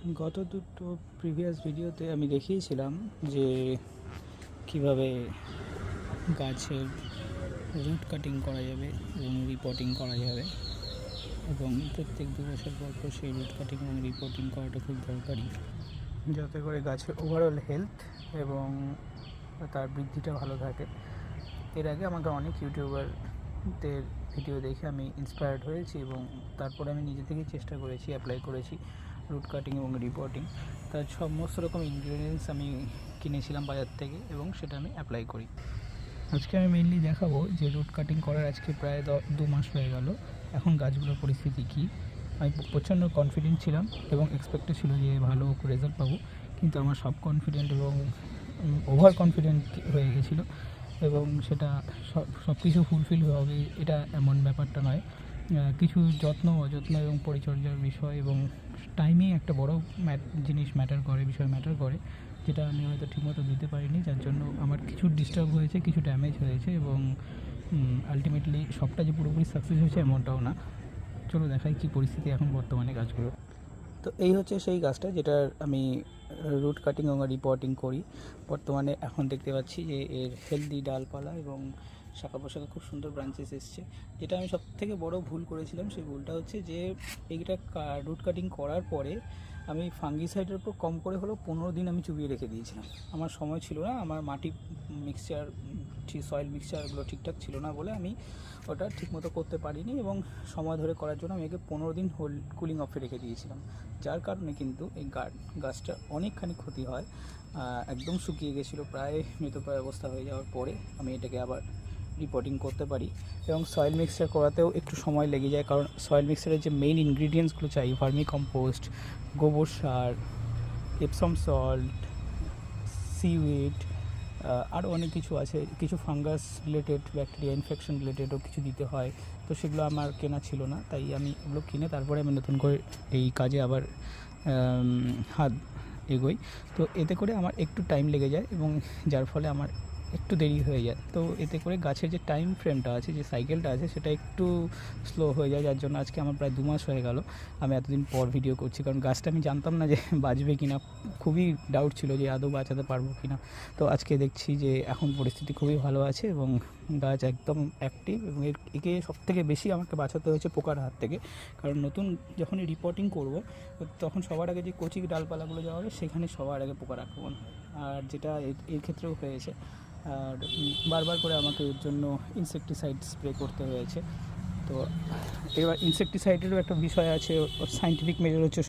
গত দুটো প্রিভিয়াস ভিডিওতে আমি দেখিয়েছিলাম যে কিভাবে গাছের রুট কাটিং করা যাবে এবং রিপোর্টিং করা যাবে, এবং প্রত্যেক 2 বছর পর পর সেই রুট কাটিং এবং রিপোর্টিং করাটা খুব দরকারি, যাতে করে গাছের ওভারঅল হেলথ এবং তার বৃদ্ধিটা ভালো থাকে। এর আগে আমাকে অনেক ইউটিউবারদের ভিডিও দেখে আমি ইন্সপায়ার্ড হয়েছি এবং তারপরে আমি নিজে থেকেই চেষ্টা করেছি, অ্যাপ্লাই করেছি রুট কাটিং এবং রিপোর্টিং। তার সমস্ত রকম ইনগ্রিডিয়েন্টস আমি কিনেছিলাম বাজার থেকে এবং সেটা আমি অ্যাপ্লাই করি। আজকে আমি মেনলি দেখাবো যে রুট কাটিং করার আজকে প্রায় 2 মাস হয়ে গেল, এখন গাছগুলোর পরিস্থিতি কী। আমি প্রচণ্ড কনফিডেন্ট ছিলাম এবং এক্সপেক্টেড ছিল যে ভালো রেজাল্ট পাবো, কিন্তু আমার কনফিডেন্ট এবং ওভার কনফিডেন্ট হয়ে গেছিলো এবং সেটা সব কিছু ফুলফিল হবে এটা এমন ব্যাপারটা নয়। কিছু যত্ন অযত্ন এবং পরিচর্যার বিষয় এবং টাইমিং একটা বড় জিনিস বিষয় ম্যাটার করে, যেটা আমি হয়তো ঠিকমতো দিতে পারিনি, যার জন্য আমার কিছু ডিস্টার্ব হয়েছে, কিছু ড্যামেজ হয়েছে এবং আলটিমেটলি সবটা যে পুরোপুরি সাকসেস হয়েছে এমনটাও না। চলো দেখাই কী পরিস্থিতি এখন বর্তমানে গাছগুলো। তো এই হচ্ছে সেই গাছটা যেটার আমি রুট কাটিং এবং রিপোর্টিং করি। বর্তমানে এখন দেখতে পাচ্ছি যে এর হেলদি ডালপালা এবং শাখা পোশাখা খুব সুন্দর ব্রাঞ্চেস এসছে। যেটা আমি সবথেকে বড় ভুল করেছিলাম, সেই ভুলটা হচ্ছে যে এইটা রুট কাটিং করার পরে আমি ফাঙ্গিসাইডের উপর কম করে হলেও 15 দিন আমি চুবিয়ে রেখে দিয়েছিলাম। আমার সময় ছিল না, আমার মাটি মিক্সচার সয়েল মিক্সচারগুলো ঠিকঠাক ছিল না বলে আমি ওটা ঠিকমতো করতে পারিনি এবং সময় ধরে করার জন্য আমি একে 15 দিন কুলিং অফে রেখে দিয়েছিলাম, যার কারণে কিন্তু এই গাছটা অনেকখানি ক্ষতি হয়। একদম শুকিয়ে গেছিলো, প্রায় মৃতপ্রায় অবস্থা হয়ে যাওয়ার পরে আমি এটাকে আবার রিপোর্টিং করতে পারি। এবং সয়েল মিক্সচার করাতেও একটু সময় লেগে যায়, কারণ সয়েল মিক্সচারের যে মেইন ইনগ্রিডিয়েন্টসগুলো চাই, ভার্মি কম্পোস্ট, গোবর সার, এপসম সল্ট, সিউইড, আরও অনেক কিছু আছে, কিছু ফাঙ্গাস রিলেটেড, ব্যাকটেরিয়া ইনফেকশন রিলেটেডও কিছু দিতে হয়। তো সেগুলো আমার কেনা ছিল না, তাই আমি এগুলো কিনে তারপরে আমি নতুন করে এই কাজে আবার হাত এগোই। তো এতে করে আমার একটু টাইম লেগে যায় এবং যার ফলে আমার একটু দেরি হয়ে যায়। তো এতে করে গাছের যে টাইম ফ্রেমটা আছে, যে সাইকেলটা আছে, সেটা একটু স্লো হয়ে যায়, যার জন্য আজকে আমার প্রায় 2 মাস হয়ে গেল আমি এতদিন পর ভিডিও করছি। কারণ গাছটা আমি জানতাম না যে বাঁচবে কি না, খুবই ডাউট ছিল যে আদৌ বাঁচাতে পারবো কি না। তো আজকে দেখছি যে এখন পরিস্থিতি খুবই ভালো আছে এবং গাছ একদম অ্যাক্টিভ, এবং একে সবথেকে বেশি আমাকে বাঁচাতে হয়েছে পোকার হাত থেকে। কারণ নতুন যখনই রিপোর্টিং করব তখন সবার আগে যে কচি ডালপালাগুলো যাওয়া হবে সেখানে সবার আগে পোকার আক্রমণ, আর যেটা এর ক্ষেত্রেও হয়েছে। আর বারবার করে আমাকে এর জন্য ইনসেকটিসাইড স্প্রে করতে হয়েছে। তো এবার ইনসেকটিসাইডেরও একটা বিষয় আছে, ওর সাইন্টিফিক মেজার হচ্ছে